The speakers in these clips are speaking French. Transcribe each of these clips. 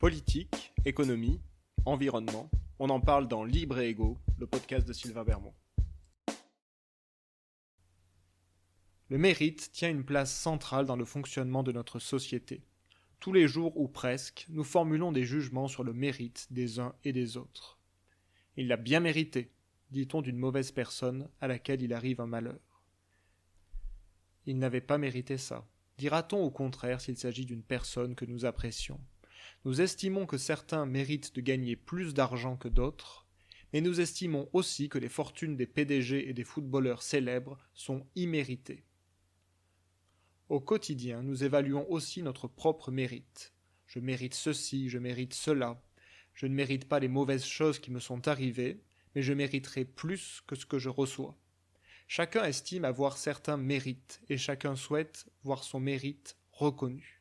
Politique, économie, environnement, on en parle dans Libre et Égaux, le podcast de Sylvain Bermond. Le mérite tient une place centrale dans le fonctionnement de notre société. Tous les jours ou presque, nous formulons des jugements sur le mérite des uns et des autres. Il l'a bien mérité, dit-on d'une mauvaise personne à laquelle il arrive un malheur. Il n'avait pas mérité ça, dira-t-on au contraire s'il s'agit d'une personne que nous apprécions. Nous estimons que certains méritent de gagner plus d'argent que d'autres, mais nous estimons aussi que les fortunes des PDG et des footballeurs célèbres sont imméritées. Au quotidien, nous évaluons aussi notre propre mérite. Je mérite ceci, je mérite cela. Je ne mérite pas les mauvaises choses qui me sont arrivées, mais je mériterai plus que ce que je reçois. Chacun estime avoir certains mérites, et chacun souhaite voir son mérite reconnu.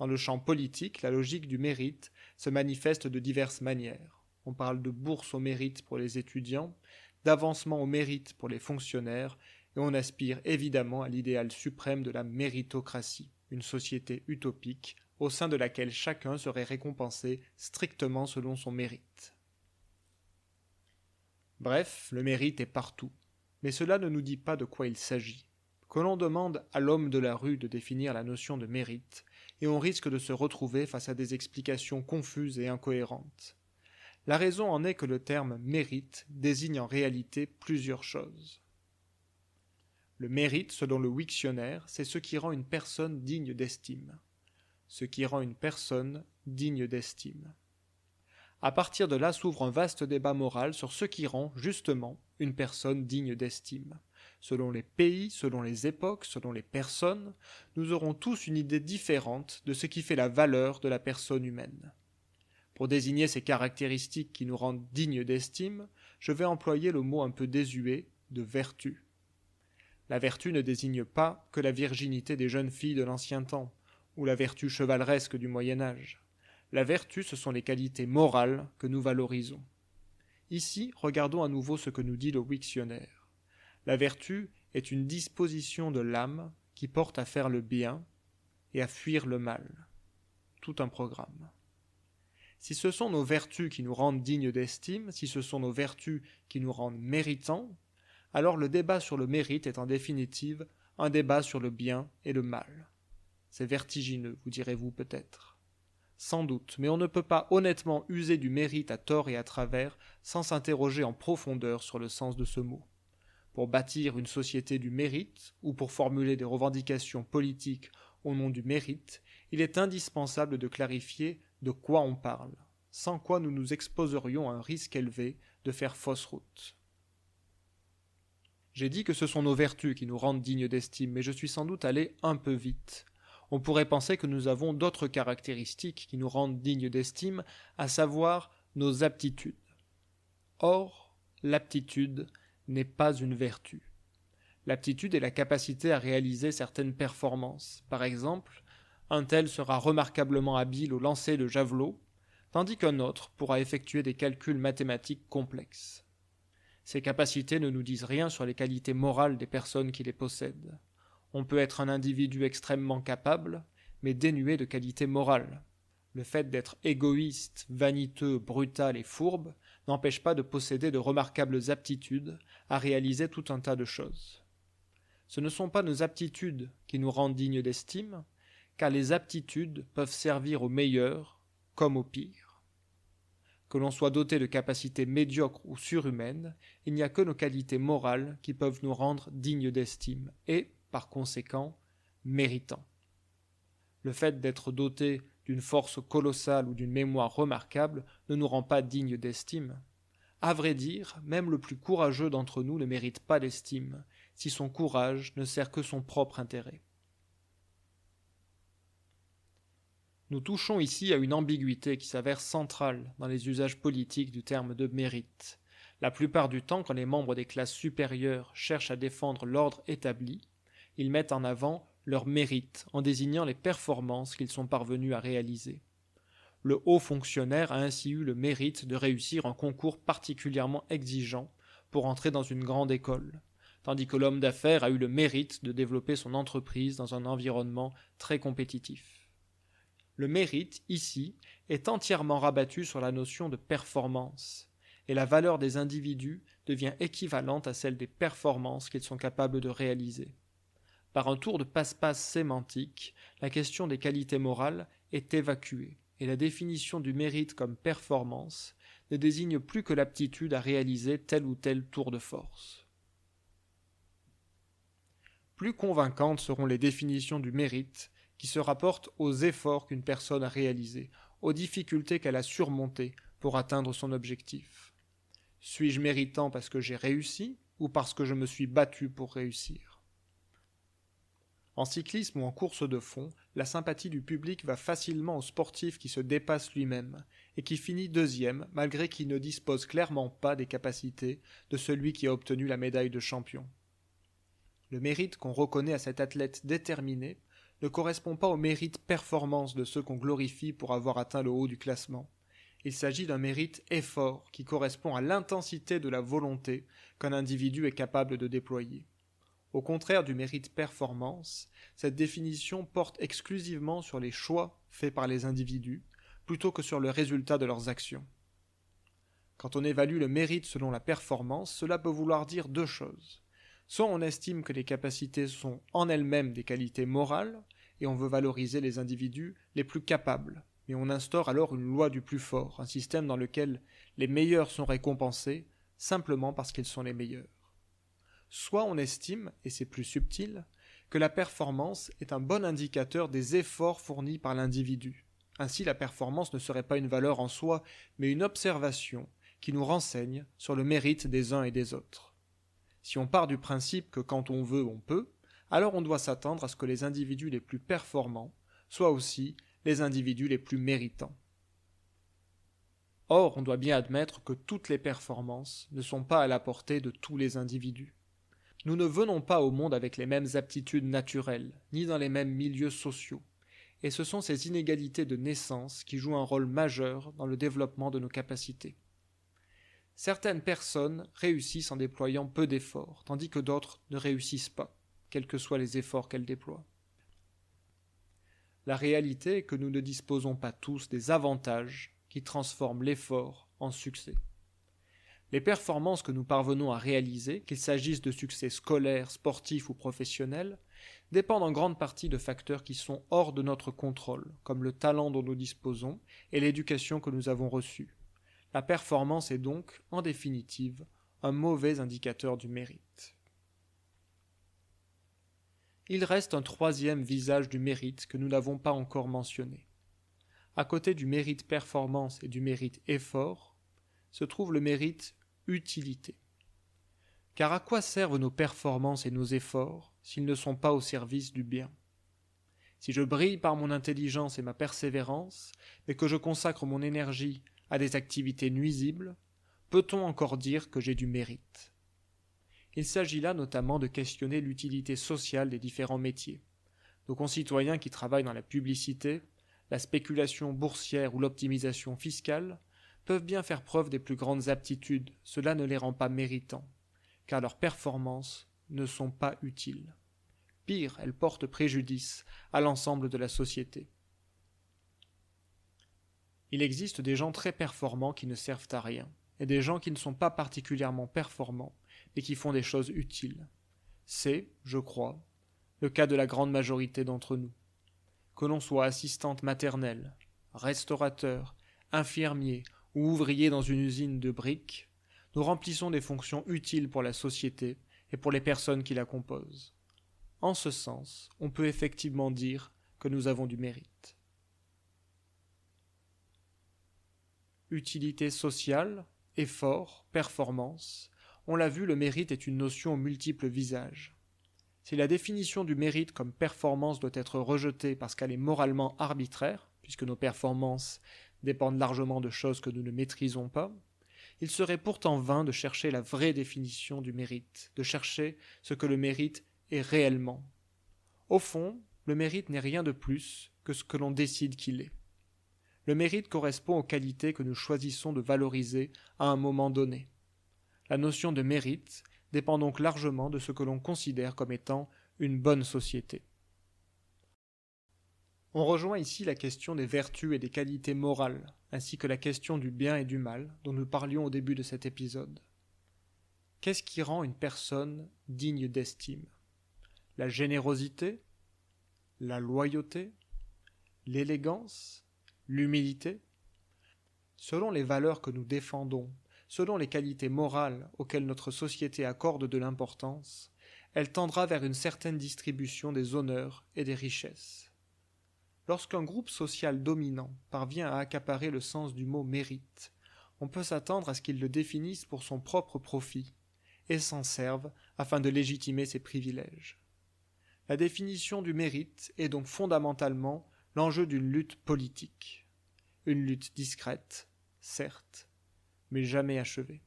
Dans le champ politique, la logique du mérite se manifeste de diverses manières. On parle de bourse au mérite pour les étudiants, d'avancement au mérite pour les fonctionnaires, et on aspire évidemment à l'idéal suprême de la méritocratie, une société utopique au sein de laquelle chacun serait récompensé strictement selon son mérite. Bref, le mérite est partout, mais cela ne nous dit pas de quoi il s'agit. Que l'on demande à l'homme de la rue de définir la notion de mérite, et on risque de se retrouver face à des explications confuses et incohérentes. La raison en est que le terme « mérite » désigne en réalité plusieurs choses. Le mérite, selon le Wiktionnaire, c'est ce qui rend une personne digne d'estime. Ce qui rend une personne digne d'estime. À partir de là s'ouvre un vaste débat moral sur ce qui rend, justement, une personne digne d'estime. Selon les pays, selon les époques, selon les personnes, nous aurons tous une idée différente de ce qui fait la valeur de la personne humaine. Pour désigner ces caractéristiques qui nous rendent dignes d'estime, je vais employer le mot un peu désuet de vertu. La vertu ne désigne pas que la virginité des jeunes filles de l'ancien temps, ou la vertu chevaleresque du Moyen-Âge. La vertu, ce sont les qualités morales que nous valorisons. Ici, regardons à nouveau ce que nous dit le Wiktionnaire. La vertu est une disposition de l'âme qui porte à faire le bien et à fuir le mal. Tout un programme. Si ce sont nos vertus qui nous rendent dignes d'estime, si ce sont nos vertus qui nous rendent méritants, alors le débat sur le mérite est en définitive un débat sur le bien et le mal. C'est vertigineux, vous direz-vous peut-être. Sans doute, mais on ne peut pas honnêtement user du mérite à tort et à travers sans s'interroger en profondeur sur le sens de ce mot. Pour bâtir une société du mérite, ou pour formuler des revendications politiques au nom du mérite, il est indispensable de clarifier de quoi on parle, sans quoi nous nous exposerions à un risque élevé de faire fausse route. J'ai dit que ce sont nos vertus qui nous rendent dignes d'estime, mais je suis sans doute allé un peu vite. On pourrait penser que nous avons d'autres caractéristiques qui nous rendent dignes d'estime, à savoir nos aptitudes. Or, l'aptitude n'est pas une vertu. L'aptitude est la capacité à réaliser certaines performances. Par exemple, un tel sera remarquablement habile au lancer de javelot, tandis qu'un autre pourra effectuer des calculs mathématiques complexes. Ces capacités ne nous disent rien sur les qualités morales des personnes qui les possèdent. On peut être un individu extrêmement capable, mais dénué de qualité morale. Le fait d'être égoïste, vaniteux, brutal et fourbe n'empêche pas de posséder de remarquables aptitudes à réaliser tout un tas de choses. Ce ne sont pas nos aptitudes qui nous rendent dignes d'estime, car les aptitudes peuvent servir au meilleur comme au pire. Que l'on soit doté de capacités médiocres ou surhumaines, il n'y a que nos qualités morales qui peuvent nous rendre dignes d'estime et, par conséquent, méritants. Le fait d'être doté d'une force colossale ou d'une mémoire remarquable ne nous rend pas dignes d'estime. À vrai dire, même le plus courageux d'entre nous ne mérite pas d'estime, si son courage ne sert que son propre intérêt. Nous touchons ici à une ambiguïté qui s'avère centrale dans les usages politiques du terme de mérite. La plupart du temps, quand les membres des classes supérieures cherchent à défendre l'ordre établi, ils mettent en avant leur mérite en désignant les performances qu'ils sont parvenus à réaliser. Le haut fonctionnaire a ainsi eu le mérite de réussir un concours particulièrement exigeant pour entrer dans une grande école, tandis que l'homme d'affaires a eu le mérite de développer son entreprise dans un environnement très compétitif. Le mérite, ici, est entièrement rabattu sur la notion de performance, et la valeur des individus devient équivalente à celle des performances qu'ils sont capables de réaliser. Par un tour de passe-passe sémantique, la question des qualités morales est évacuée, et la définition du mérite comme performance ne désigne plus que l'aptitude à réaliser tel ou tel tour de force. Plus convaincantes seront les définitions du mérite qui se rapportent aux efforts qu'une personne a réalisés, aux difficultés qu'elle a surmontées pour atteindre son objectif. Suis-je méritant parce que j'ai réussi ou parce que je me suis battu pour réussir ? En cyclisme ou en course de fond, la sympathie du public va facilement au sportif qui se dépasse lui-même et qui finit deuxième malgré qu'il ne dispose clairement pas des capacités de celui qui a obtenu la médaille de champion. Le mérite qu'on reconnaît à cet athlète déterminé ne correspond pas au mérite performance de ceux qu'on glorifie pour avoir atteint le haut du classement. Il s'agit d'un mérite effort qui correspond à l'intensité de la volonté qu'un individu est capable de déployer. Au contraire du mérite performance, cette définition porte exclusivement sur les choix faits par les individus, plutôt que sur le résultat de leurs actions. Quand on évalue le mérite selon la performance, cela peut vouloir dire deux choses. Soit on estime que les capacités sont en elles-mêmes des qualités morales, et on veut valoriser les individus les plus capables, mais on instaure alors une loi du plus fort, un système dans lequel les meilleurs sont récompensés simplement parce qu'ils sont les meilleurs. Soit on estime, et c'est plus subtil, que la performance est un bon indicateur des efforts fournis par l'individu. Ainsi, la performance ne serait pas une valeur en soi, mais une observation qui nous renseigne sur le mérite des uns et des autres. Si on part du principe que quand on veut, on peut, alors on doit s'attendre à ce que les individus les plus performants soient aussi les individus les plus méritants. Or, on doit bien admettre que toutes les performances ne sont pas à la portée de tous les individus. Nous ne venons pas au monde avec les mêmes aptitudes naturelles, ni dans les mêmes milieux sociaux, et ce sont ces inégalités de naissance qui jouent un rôle majeur dans le développement de nos capacités. Certaines personnes réussissent en déployant peu d'efforts, tandis que d'autres ne réussissent pas, quels que soient les efforts qu'elles déploient. La réalité est que nous ne disposons pas tous des avantages qui transforment l'effort en succès. Les performances que nous parvenons à réaliser, qu'il s'agisse de succès scolaires, sportifs ou professionnels, dépendent en grande partie de facteurs qui sont hors de notre contrôle, comme le talent dont nous disposons et l'éducation que nous avons reçue. La performance est donc, en définitive, un mauvais indicateur du mérite. Il reste un troisième visage du mérite que nous n'avons pas encore mentionné. À côté du mérite performance et du mérite effort, se trouve le mérite utilité. Car à quoi servent nos performances et nos efforts s'ils ne sont pas au service du bien ? Si je brille par mon intelligence et ma persévérance, mais que je consacre mon énergie à des activités nuisibles, peut-on encore dire que j'ai du mérite ? Il s'agit là notamment de questionner l'utilité sociale des différents métiers. Nos concitoyens qui travaillent dans la publicité, la spéculation boursière ou l'optimisation fiscale peuvent bien faire preuve des plus grandes aptitudes, cela ne les rend pas méritants, car leurs performances ne sont pas utiles. Pire, elles portent préjudice à l'ensemble de la société. Il existe des gens très performants qui ne servent à rien, et des gens qui ne sont pas particulièrement performants, mais qui font des choses utiles. C'est, je crois, le cas de la grande majorité d'entre nous. Que l'on soit assistante maternelle, restaurateur, infirmier ou ouvrier dans une usine de briques, nous remplissons des fonctions utiles pour la société et pour les personnes qui la composent. En ce sens, on peut effectivement dire que nous avons du mérite. Utilité sociale, effort, performance, on l'a vu, le mérite est une notion aux multiples visages. Si la définition du mérite comme performance doit être rejetée parce qu'elle est moralement arbitraire, puisque nos performances dépendent largement de choses que nous ne maîtrisons pas, il serait pourtant vain de chercher la vraie définition du mérite, de chercher ce que le mérite est réellement. Au fond, le mérite n'est rien de plus que ce que l'on décide qu'il est. Le mérite correspond aux qualités que nous choisissons de valoriser à un moment donné. La notion de mérite dépend donc largement de ce que l'on considère comme étant une bonne société. On rejoint ici la question des vertus et des qualités morales, ainsi que la question du bien et du mal dont nous parlions au début de cet épisode. Qu'est-ce qui rend une personne digne d'estime ? La générosité ? La loyauté ? L'élégance ? L'humilité ? Selon les valeurs que nous défendons, selon les qualités morales auxquelles notre société accorde de l'importance, elle tendra vers une certaine distribution des honneurs et des richesses. Lorsqu'un groupe social dominant parvient à accaparer le sens du mot mérite, on peut s'attendre à ce qu'il le définisse pour son propre profit et s'en serve afin de légitimer ses privilèges. La définition du mérite est donc fondamentalement l'enjeu d'une lutte politique. Une lutte discrète, certes, mais jamais achevée.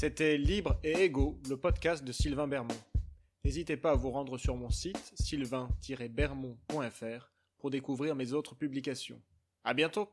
C'était Libre et Égaux, le podcast de Sylvain Bermond. N'hésitez pas à vous rendre sur mon site sylvain-bermond.fr pour découvrir mes autres publications. À bientôt!